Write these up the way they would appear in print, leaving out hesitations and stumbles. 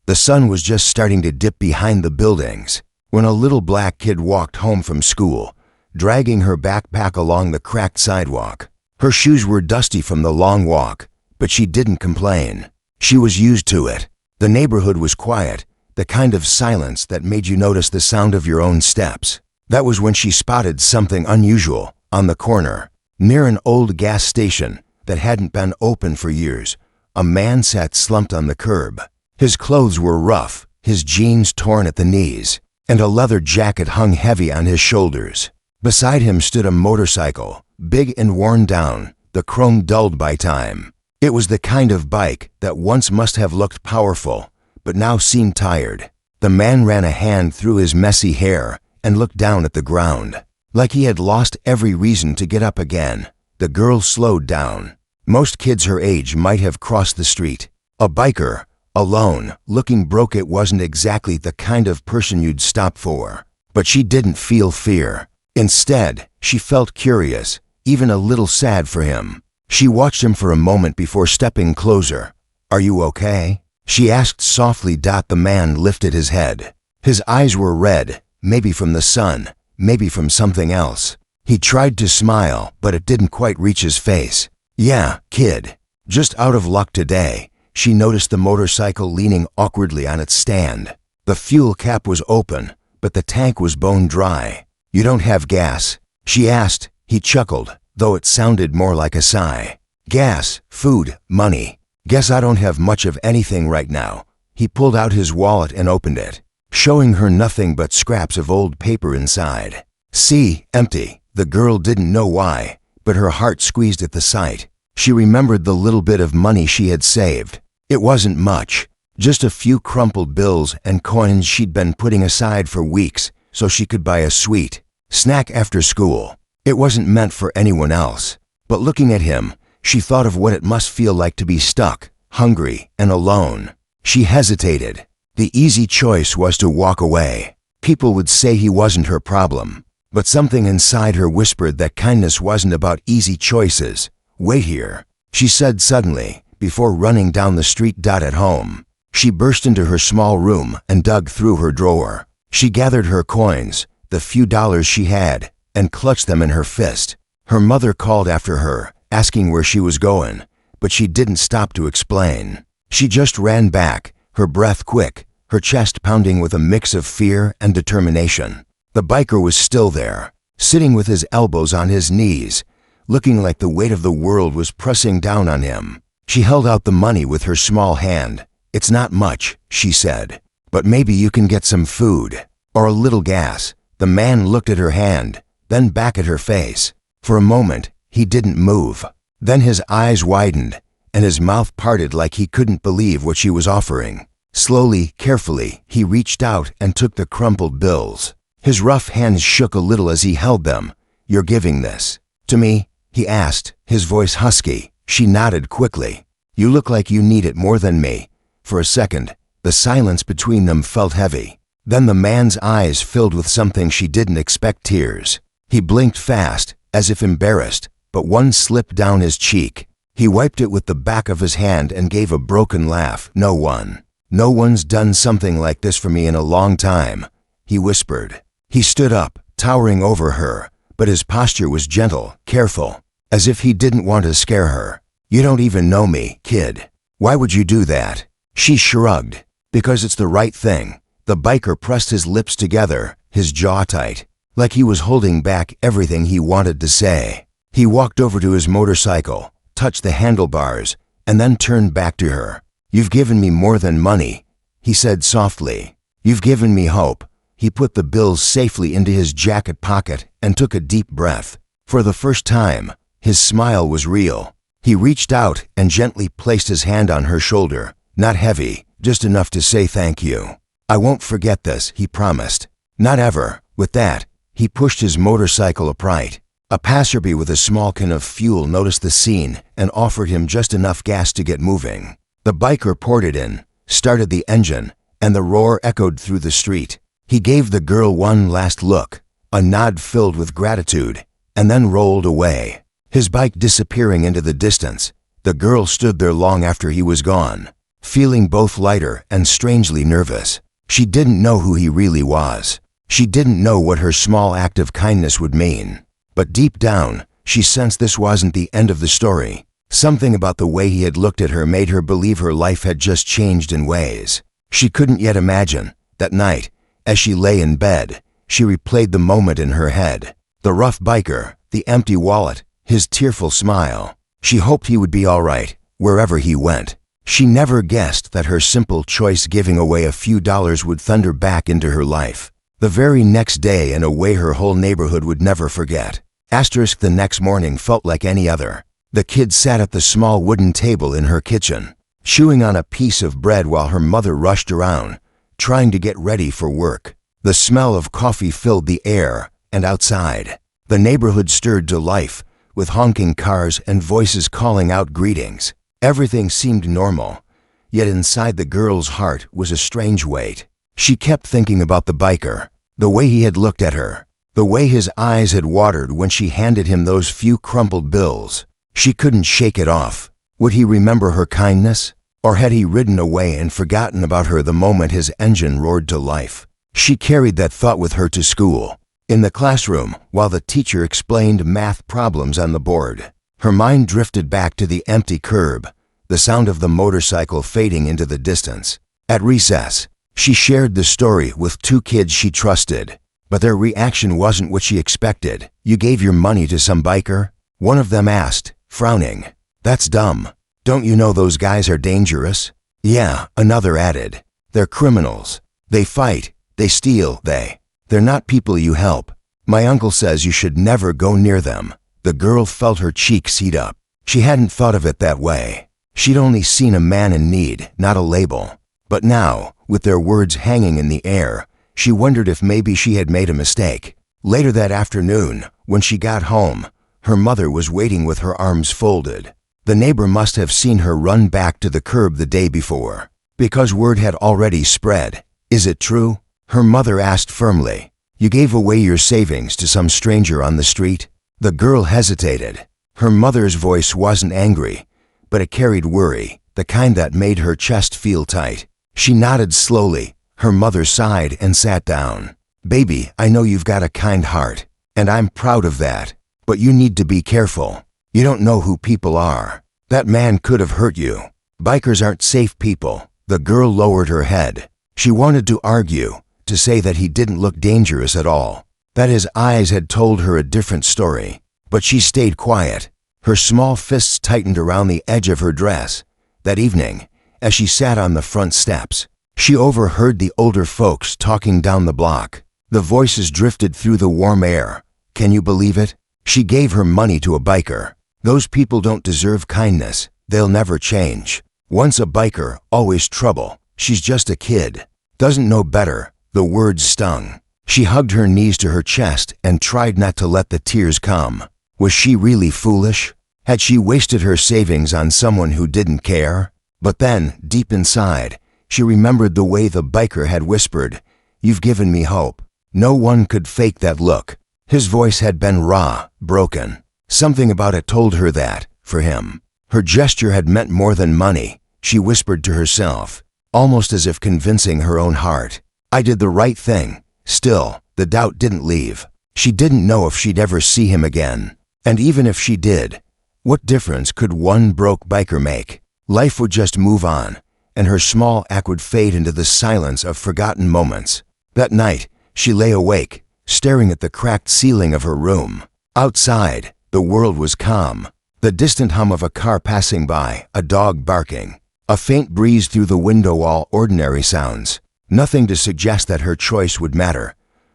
The sun was just starting to dip behind the buildings when a little black kid walked home from school, dragging her backpack along the cracked sidewalk. Her shoes were dusty from the long walk, but she didn't complain. She was used to it. The neighborhood was quiet, the kind of silence that made you notice the sound of your own steps. That was when she spotted something unusual on the corner. Near an old gas station that hadn't been open for years, a man sat slumped on the curb. His clothes were rough, his jeans torn at the knees, and a leather jacket hung heavy on his shoulders. Beside him stood a motorcycle, big and worn down, the chrome dulled by time. It was the kind of bike that once must have looked powerful, but now seemed tired. The man ran a hand through his messy hair and looked down at the ground, like he had lost every reason to get up again. The girl slowed down. Most kids her age might have crossed the street. A biker, alone, looking broke. It wasn't exactly the kind of person you'd stop for. But she didn't feel fear. Instead, she felt curious, even a little sad for him. She watched him for a moment before stepping closer. "Are you okay?" she asked softly. The man lifted his head. His eyes were red, maybe from the sun, maybe from something else. He tried to smile, but it didn't quite reach his face. "Yeah, kid. Just out of luck today." She noticed the motorcycle leaning awkwardly on its stand. The fuel cap was open, but the tank was bone dry. "You don't have gas?" she asked. He chuckled, though it sounded more like a sigh. "Gas, food, money. Guess I don't have much of anything right now." He pulled out his wallet and opened it, showing her nothing but scraps of old paper inside. "See, empty." The girl didn't know why, but her heart squeezed at the sight. She remembered the little bit of money she had saved. It wasn't much, just a few crumpled bills and coins she'd been putting aside for weeks so she could buy a sweet snack after school. It wasn't meant for anyone else, but looking at him, she thought of what it must feel like to be stuck, hungry, and alone. She hesitated. The easy choice was to walk away. People would say he wasn't her problem, but something inside her whispered that kindness wasn't about easy choices. "Wait here," she said suddenly, before running down the street. At home, she burst into her small room and dug through her drawer. She gathered her coins, the few dollars she had, and clutched them in her fist. Her mother called after her, asking where she was going, but she didn't stop to explain. She just ran back, her breath quick, her chest pounding with a mix of fear and determination. The biker was still there, sitting with his elbows on his knees, looking like the weight of the world was pressing down on him. She held out the money with her small hand. "It's not much," she said, "but maybe you can get some food, or a little gas." The man looked at her hand, then back at her face. For a moment, he didn't move. Then his eyes widened, and his mouth parted like he couldn't believe what she was offering. Slowly, carefully, he reached out and took the crumpled bills. His rough hands shook a little as he held them. "You're giving this to me?" he asked, his voice husky. She nodded quickly. "You look like you need it more than me." For a second, the silence between them felt heavy. Then the man's eyes filled with something she didn't expect: tears. He blinked fast, as if embarrassed, but one slipped down his cheek. He wiped it with the back of his hand and gave a broken laugh. No one's done something like this for me in a long time," he whispered. He stood up, towering over her, but his posture was gentle, careful, as if he didn't want to scare her. "You don't even know me, kid. Why would you do that?" She shrugged. "Because it's the right thing." The biker pressed his lips together, his jaw tight, like he was holding back everything he wanted to say. He walked over to his motorcycle, touched the handlebars, and then turned back to her. "You've given me more than money," he said softly. "You've given me hope." He put the bills safely into his jacket pocket and took a deep breath. For the first time, his smile was real. He reached out and gently placed his hand on her shoulder, not heavy, just enough to say thank you. "I won't forget this," he promised. "Not ever." With that, he pushed his motorcycle upright. A passerby with a small can of fuel noticed the scene and offered him just enough gas to get moving. The biker poured it in, started the engine, and the roar echoed through the street. He gave the girl one last look, a nod filled with gratitude, and then rolled away, his bike disappearing into the distance. The girl stood there long after he was gone. feeling both lighter and strangely nervous. She didn't know who he really was. She didn't know what her small act of kindness would mean. But deep down, she sensed this wasn't the end of the story. Something about the way he had looked at her made her believe her life had just changed in ways she couldn't yet imagine. That night, as she lay in bed, she replayed the moment in her head. The rough biker, the empty wallet, his tearful smile. She hoped he would be all right, wherever he went. She never guessed that her simple choice giving away a few dollars would thunder back into her life. The very next day in a way her whole neighborhood would never forget. The next morning felt like any other. The kid sat at the small wooden table in her kitchen, chewing on a piece of bread while her mother rushed around, trying to get ready for work. The smell of coffee filled the air, and outside, the neighborhood stirred to life, with honking cars and voices calling out greetings. Everything seemed normal, yet inside the girl's heart was a strange weight. She kept thinking about the biker, the way he had looked at her, the way his eyes had watered when she handed him those few crumpled bills. She couldn't shake it off. Would he remember her kindness? Or had he ridden away and forgotten about her the moment his engine roared to life? She carried that thought with her to school. In the classroom, while the teacher explained math problems on the board, her mind drifted back to the empty curb, the sound of the motorcycle fading into the distance. At recess, she shared the story with two kids she trusted, but their reaction wasn't what she expected. "You gave your money to some biker?" One of them asked, frowning. "That's dumb. Don't you know those guys are dangerous?" "Yeah," another added. "They're criminals. They fight, they steal, they're not people you help. My uncle says you should never go near them." The girl felt her cheeks heat up. She hadn't thought of it that way. She'd only seen a man in need, not a label. But now, with their words hanging in the air, she wondered if maybe she had made a mistake. Later that afternoon, when she got home, her mother was waiting with her arms folded. The neighbor must have seen her run back to the curb the day before, because word had already spread. "Is it true?" her mother asked firmly. "You gave away your savings to some stranger on the street?" The girl hesitated. Her mother's voice wasn't angry, but it carried worry, the kind that made her chest feel tight. She nodded slowly. Her mother sighed and sat down. "Baby, I know you've got a kind heart, and I'm proud of that. But you need to be careful. You don't know who people are. That man could have hurt you. Bikers aren't safe people." The girl lowered her head. She wanted to argue, to say that he didn't look dangerous at all, that his eyes had told her a different story. But she stayed quiet. Her small fists tightened around the edge of her dress. That evening, as she sat on the front steps, she overheard the older folks talking down the block. The voices drifted through the warm air. "Can you believe it? She gave her money to a biker. Those people don't deserve kindness. They'll never change. Once a biker, always trouble. She's just a kid. Doesn't know better." The words stung. She hugged her knees to her chest and tried not to let the tears come. Was she really foolish? Had she wasted her savings on someone who didn't care? But then, deep inside, she remembered the way the biker had whispered, "You've given me hope." No one could fake that look. His voice had been raw, broken. Something about it told her that, for him, her gesture had meant more than money. She whispered to herself, almost as if convincing her own heart, "I did the right thing." Still, the doubt didn't leave. She didn't know if she'd ever see him again. And even if she did, what difference could one broke biker make? Life would just move on, and her small act would fade into the silence of forgotten moments. That night, she lay awake, staring at the cracked ceiling of her room. Outside, the world was calm. The distant hum of a car passing by, a dog barking, a faint breeze through the window, all ordinary sounds. Nothing to suggest that her choice would matter.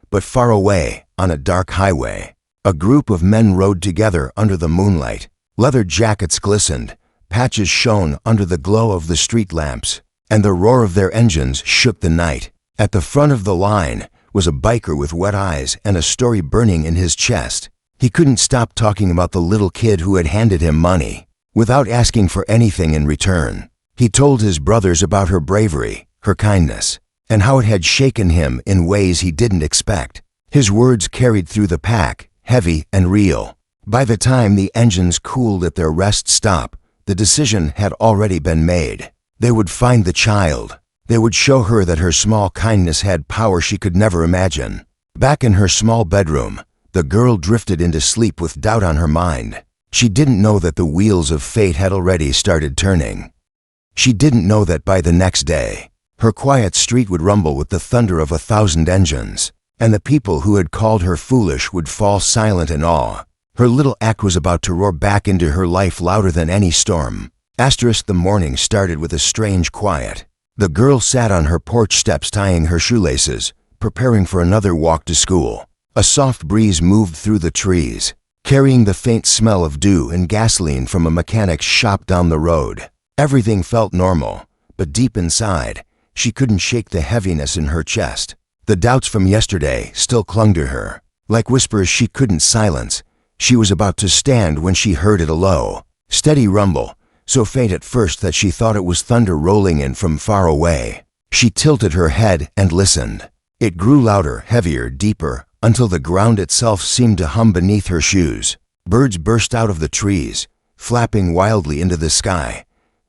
But far away, on a dark highway, a group of men rode together under the moonlight. Leather jackets glistened, patches shone under the glow of the street lamps, and the roar of their engines shook the night. At the front of the line was a biker with wet eyes and a story burning in his chest. He couldn't stop talking about the little kid who had handed him money, without asking for anything in return. He told his brothers about her bravery, her kindness, and how it had shaken him in ways he didn't expect. His words carried through the pack, heavy and real. By the time the engines cooled at their rest stop, the decision had already been made. They would find the child. They would show her that her small kindness had power she could never imagine. Back in her small bedroom, the girl drifted into sleep with doubt on her mind. She didn't know that the wheels of fate had already started turning. She didn't know that by the next day, her quiet street would rumble with the thunder of 1,000 engines, and the people who had called her foolish would fall silent in awe. Her little act was about to roar back into her life louder than any storm. The morning started with a strange quiet. The girl sat on her porch steps tying her shoelaces, preparing for another walk to school. A soft breeze moved through the trees, carrying the faint smell of dew and gasoline from a mechanic's shop down the road. Everything felt normal, but deep inside, she couldn't shake the heaviness in her chest. The doubts from yesterday still clung to her. Like whispers she couldn't silence, she was about to stand when she heard it, a low, steady rumble, so faint at first that she thought it was thunder rolling in from far away. She tilted her head and listened. It grew louder, heavier, deeper, until the ground itself seemed to hum beneath her shoes. Birds burst out of the trees, flapping wildly into the sky.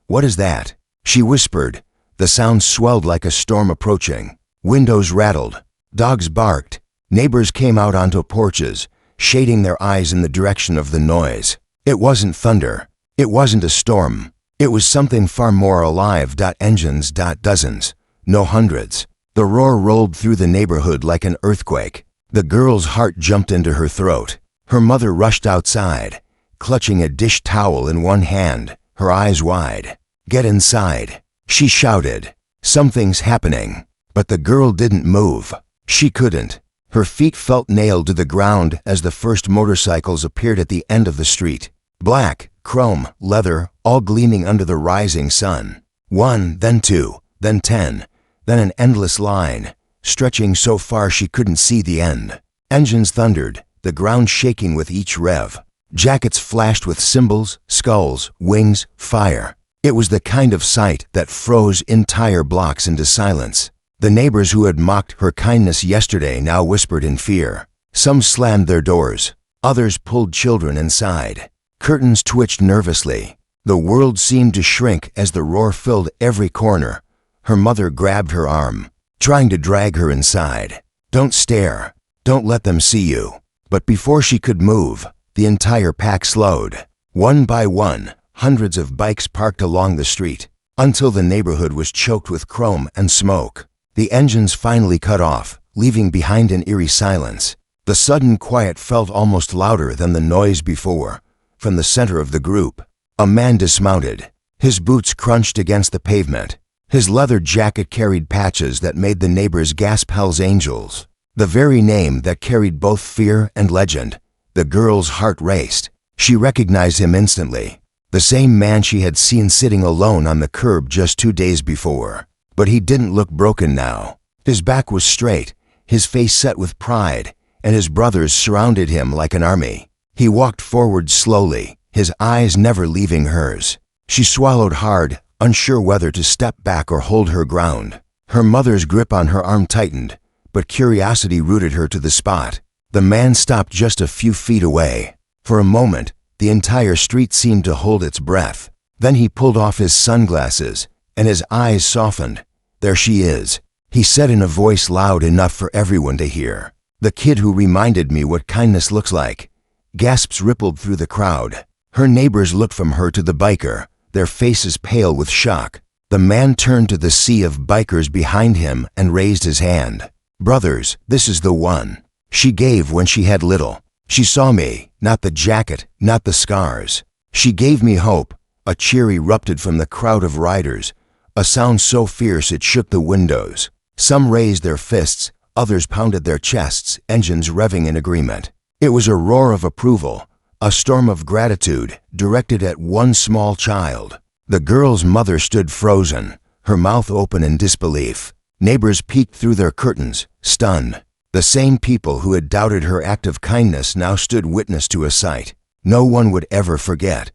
"What is that?" she whispered. The sound swelled like a storm approaching. Windows rattled. Dogs barked. Neighbors came out onto porches, shading their eyes in the direction of the noise. It wasn't thunder. It wasn't a storm. It was something far more alive. Engines. Dozens. No hundreds. The roar rolled through the neighborhood like an earthquake. The girl's heart jumped into her throat. Her mother rushed outside, clutching a dish towel in one hand, her eyes wide. "Get inside," she shouted. "Something's happening." But the girl didn't move. She couldn't. Her feet felt nailed to the ground as the first motorcycles appeared at the end of the street. Black, chrome, leather, all gleaming under the rising sun. One, then two, then 10, then an endless line, stretching so far she couldn't see the end. Engines thundered, the ground shaking with each rev. Jackets flashed with symbols, skulls, wings, fire. It was the kind of sight that froze entire blocks into silence. The neighbors who had mocked her kindness yesterday now whispered in fear. Some slammed their doors. Others pulled children inside. Curtains twitched nervously. The world seemed to shrink as the roar filled every corner. Her mother grabbed her arm, trying to drag her inside. "Don't stare. Don't let them see you." But before she could move, the entire pack slowed. One by one, hundreds of bikes parked along the street, until the neighborhood was choked with chrome and smoke. The engines finally cut off, leaving behind an eerie silence. The sudden quiet felt almost louder than the noise before. From the center of the group, a man dismounted. His boots crunched against the pavement. His leather jacket carried patches that made the neighbors gasp. "Hell's Angels." The very name that carried both fear and legend. The girl's heart raced. She recognized him instantly. The same man she had seen sitting alone on the curb just 2 days before. But he didn't look broken now. His back was straight, his face set with pride, and his brothers surrounded him like an army. He walked forward slowly, his eyes never leaving hers. She swallowed hard, unsure whether to step back or hold her ground. Her mother's grip on her arm tightened, but curiosity rooted her to the spot. The man stopped just a few feet away. For a moment, the entire street seemed to hold its breath. Then he pulled off his sunglasses, and his eyes softened. "There she is," he said in a voice loud enough for everyone to hear. "The kid who reminded me what kindness looks like." Gasps rippled through the crowd. Her neighbors looked from her to the biker, their faces pale with shock. The man turned to the sea of bikers behind him and raised his hand. "Brothers, this is the one." She gave when she had little. She saw me, not the jacket, not the scars. She gave me hope. A cheer erupted from the crowd of riders, a sound so fierce it shook the windows. Some raised their fists, others pounded their chests, engines revving in agreement. It was a roar of approval, a storm of gratitude directed at one small child. The girl's mother stood frozen, her mouth open in disbelief. Neighbors peeked through their curtains, stunned. The same people who had doubted her act of kindness now stood witness to a sight no one would ever forget.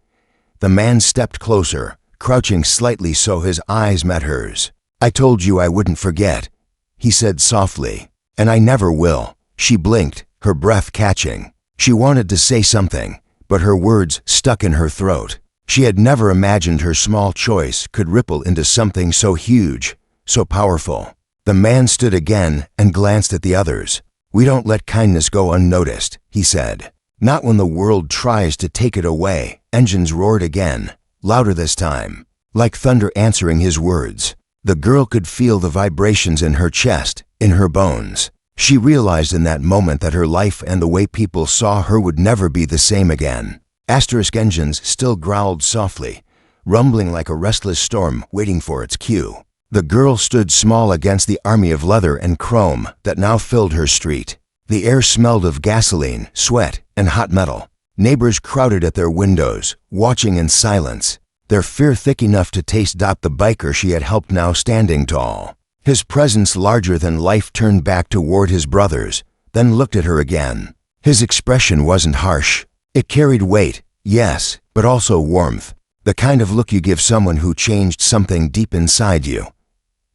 The man stepped closer, crouching slightly so his eyes met hers. "I told you I wouldn't forget," he said softly. "And I never will." She blinked, her breath catching. She wanted to say something, but her words stuck in her throat. She had never imagined her small choice could ripple into something so huge, so powerful. The man stood again and glanced at the others. "We don't let kindness go unnoticed," he said. "Not when the world tries to take it away." Engines roared again, louder this time, like thunder answering his words. The girl could feel the vibrations in her chest, in her bones. She realized in that moment that her life and the way people saw her would never be the same again. Engines still growled softly, rumbling like a restless storm waiting for its cue. The girl stood small against the army of leather and chrome that now filled her street. The air smelled of gasoline, sweat, and hot metal. Neighbors crowded at their windows, watching in silence, their fear thick enough to taste. The biker she had helped now standing tall, his presence larger than life, turned back toward his brothers, then looked at her again. His expression wasn't harsh. It carried weight, yes, but also warmth, the kind of look you give someone who changed something deep inside you.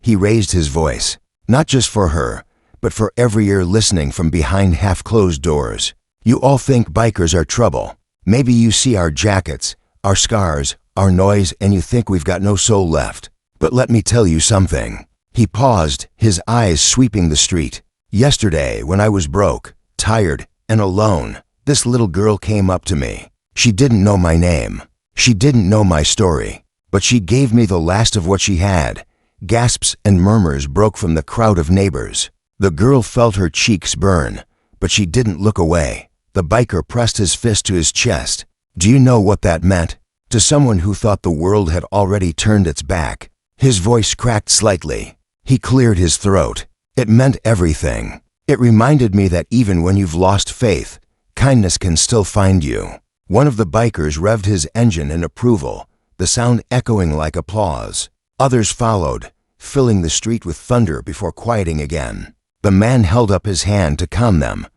He raised his voice, not just for her, but for every ear listening from behind half-closed doors. "You all think bikers are trouble. Maybe you see our jackets, our scars, our noise, and you think we've got no soul left. But let me tell you something." He paused, his eyes sweeping the street. "Yesterday, when I was broke, tired, and alone, this little girl came up to me. She didn't know my name. She didn't know my story. But she gave me the last of what she had." Gasps and murmurs broke from the crowd of neighbors. The girl felt her cheeks burn, but she didn't look away. The biker pressed his fist to his chest. "Do you know what that meant? To someone who thought the world had already turned its back." His voice cracked slightly. He cleared his throat. "It meant everything. It reminded me that even when you've lost faith, kindness can still find you." One of the bikers revved his engine in approval, the sound echoing like applause. Others followed, filling the street with thunder before quieting again. The man held up his hand to calm them.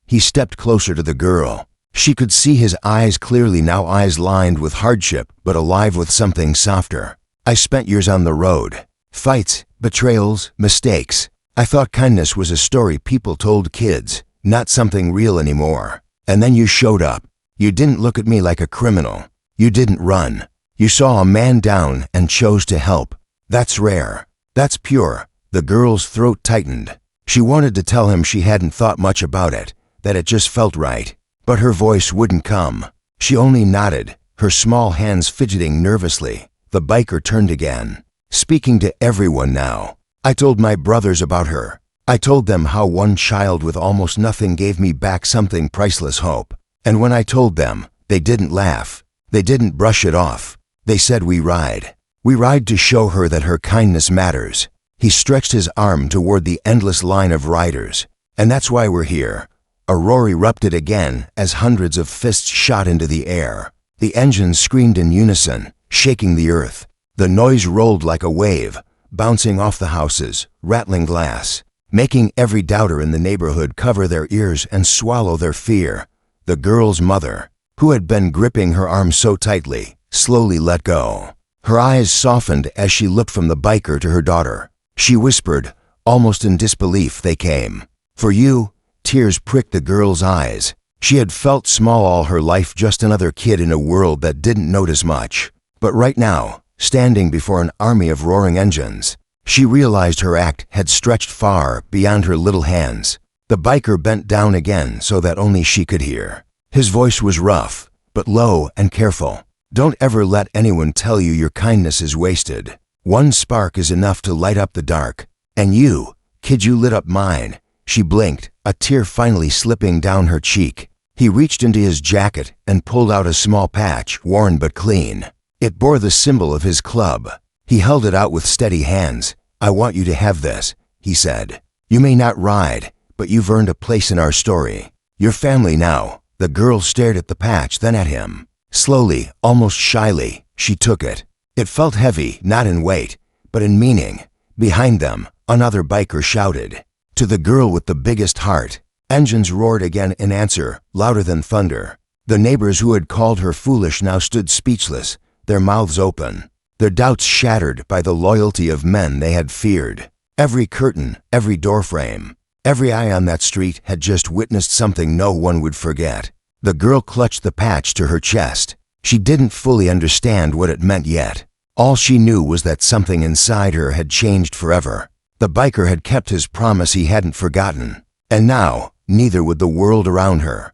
He stepped closer to the girl. She could see his eyes clearly now, eyes lined with hardship but alive with something softer. "I spent years on the road. Fights, betrayals, mistakes. I thought kindness was a story people told kids, not something real anymore. And then you showed up. You didn't look at me like a criminal. You didn't run. You saw a man down and chose to help. That's rare. That's pure." The girl's throat tightened. She wanted to tell him she hadn't thought much about it, that it just felt right. But her voice wouldn't come. She only nodded, her small hands fidgeting nervously. The biker turned again, speaking to everyone now. "I told my brothers about her. I told them how one child with almost nothing gave me back something priceless, hope. And when I told them, they didn't laugh. They didn't brush it off. They said we ride. We ride to show her that her kindness matters." He stretched his arm toward the endless line of riders. "And that's why we're here." A roar erupted again as hundreds of fists shot into the air. The engines screamed in unison, shaking the earth. The noise rolled like a wave, bouncing off the houses, rattling glass, making every doubter in the neighborhood cover their ears and swallow their fear. The girl's mother, who had been gripping her arm so tightly, slowly let go. Her eyes softened as she looked from the biker to her daughter. She whispered, almost in disbelief, "They came. For you." Tears pricked the girl's eyes. She had felt small all her life, just another kid in a world that didn't notice much. But right now, standing before an army of roaring engines, she realized her act had stretched far beyond her little hands. The biker bent down again so that only she could hear. His voice was rough, but low and careful. "Don't ever let anyone tell you your kindness is wasted. One spark is enough to light up the dark. And you, kid, you lit up mine." She blinked, a tear finally slipping down her cheek. He reached into his jacket and pulled out a small patch, worn but clean. It bore the symbol of his club. He held it out with steady hands. "I want you to have this," he said. "You may not ride, but you've earned a place in our story. You're family now." The girl stared at the patch, then at him. Slowly, almost shyly, she took it. It felt heavy, not in weight, but in meaning. Behind them, another biker shouted. To the girl with the biggest heart, engines roared again in answer, louder than thunder. The neighbors who had called her foolish now stood speechless, their mouths open, their doubts shattered by the loyalty of men they had feared. Every curtain, every doorframe, every eye on that street had just witnessed something no one would forget. The girl clutched the patch to her chest. She didn't fully understand what it meant yet. All she knew was that something inside her had changed forever. The biker had kept his promise he hadn't forgotten. And now, neither would the world around her.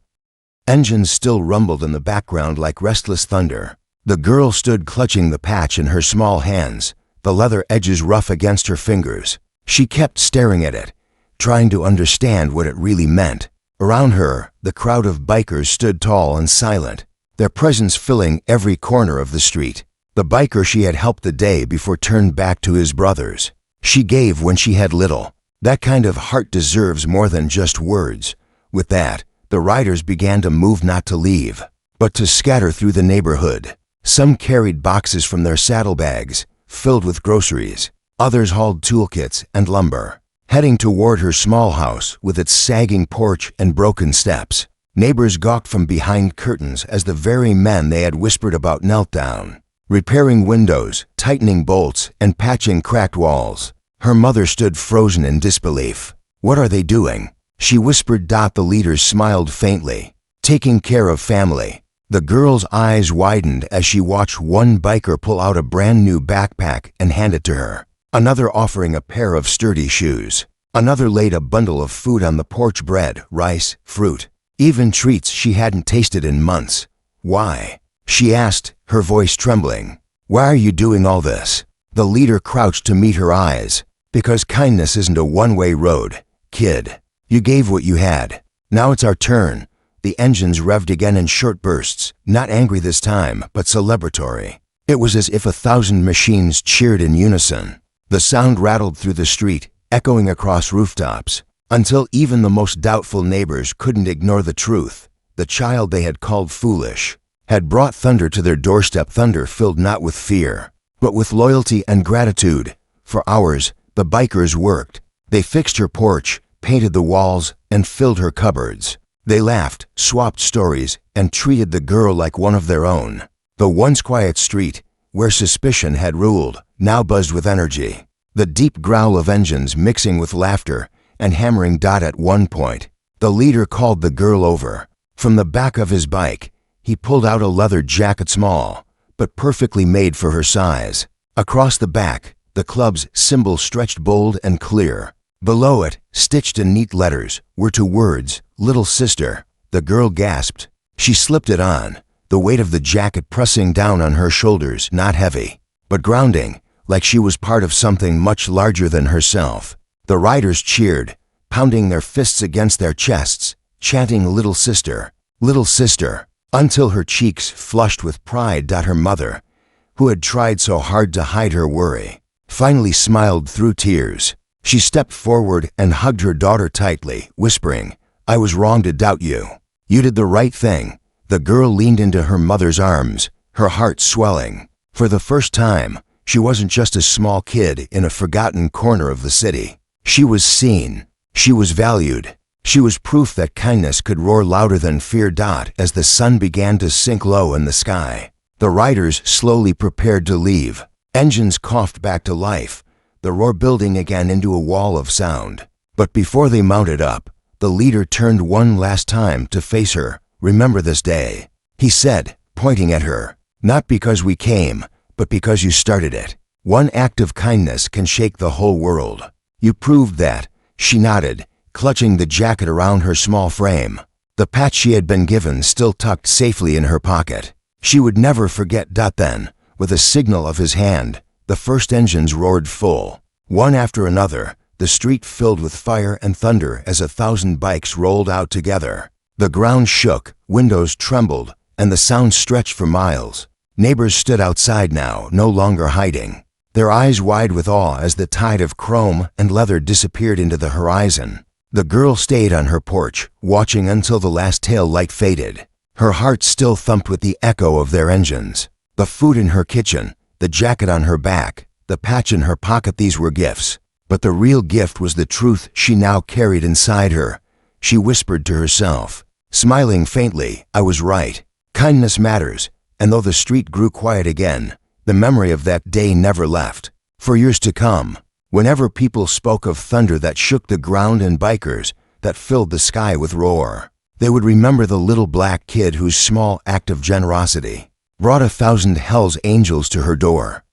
Engines still rumbled in the background like restless thunder. The girl stood clutching the patch in her small hands, the leather edges rough against her fingers. She kept staring at it, trying to understand what it really meant. Around her, the crowd of bikers stood tall and silent, their presence filling every corner of the street. The biker she had helped the day before turned back to his brothers. She gave when she had little. That kind of heart deserves more than just words. With that, the riders began to move, not to leave, but to scatter through the neighborhood. Some carried boxes from their saddlebags, filled with groceries. Others hauled toolkits and lumber, heading toward her small house with its sagging porch and broken steps. Neighbors gawked from behind curtains as the very men they had whispered about knelt down, repairing windows, tightening bolts, and patching cracked walls. Her mother stood frozen in disbelief. "What are they doing?" she whispered. The leaders smiled faintly. "Taking care of family." The girl's eyes widened as she watched one biker pull out a brand new backpack and hand it to her. Another offering a pair of sturdy shoes. Another laid a bundle of food on the porch: bread, rice, fruit, even treats she hadn't tasted in months. "Why?" she asked, her voice trembling. "Why are you doing all this?" The leader crouched to meet her eyes. "Because kindness isn't a one-way road, kid. You gave what you had. Now it's our turn." The engines revved again in short bursts, not angry this time, but celebratory. It was as if 1,000 machines cheered in unison. The sound rattled through the street, echoing across rooftops, until even the most doubtful neighbors couldn't ignore the truth. The child they had called foolish had brought thunder to their doorstep, thunder filled not with fear, but with loyalty and gratitude. For hours, the bikers worked. They fixed her porch, painted the walls, and filled her cupboards. They laughed, swapped stories, and treated the girl like one of their own. The once quiet street, where suspicion had ruled, now buzzed with energy. The deep growl of engines mixing with laughter and hammering. At one point, the leader called the girl over. From the back of his bike, he pulled out a leather jacket, small, but perfectly made for her size. Across the back, the club's symbol stretched bold and clear. Below it, stitched in neat letters, were two words: "Little Sister." The girl gasped. She slipped it on, the weight of the jacket pressing down on her shoulders, not heavy, but grounding, like she was part of something much larger than herself. The riders cheered, pounding their fists against their chests, chanting "Little Sister, Little Sister," until her cheeks flushed with pride. Her mother, who had tried so hard to hide her worry, finally smiled through tears. She stepped forward and hugged her daughter tightly, whispering, "I was wrong to doubt you. You did the right thing." The girl leaned into her mother's arms, her heart swelling. For the first time, she wasn't just a small kid in a forgotten corner of the city. She was seen. She was valued. She was proof that kindness could roar louder than fear. As the sun began to sink low in the sky, the riders slowly prepared to leave. Engines coughed back to life, the roar building again into a wall of sound. But before they mounted up, the leader turned one last time to face her. "Remember this day," he said, pointing at her. "Not because we came, but because you started it. One act of kindness can shake the whole world. You proved that." She nodded, clutching the jacket around her small frame. The patch she had been given still tucked safely in her pocket. She would never forget. Then, with a signal of his hand, the first engines roared full. One after another, the street filled with fire and thunder as 1,000 bikes rolled out together. The ground shook, windows trembled, and the sound stretched for miles. Neighbors stood outside now, no longer hiding, their eyes wide with awe as the tide of chrome and leather disappeared into the horizon. The girl stayed on her porch, watching until the last tail light faded. Her heart still thumped with the echo of their engines. The food in her kitchen, the jacket on her back, the patch in her pocket, these were gifts. But the real gift was the truth she now carried inside her. She whispered to herself, smiling faintly, "I was right. Kindness matters." And though the street grew quiet again, the memory of that day never left. For years to come, whenever people spoke of thunder that shook the ground and bikers that filled the sky with roar, they would remember the little black kid whose small act of generosity brought 1,000 Hell's Angels to her door.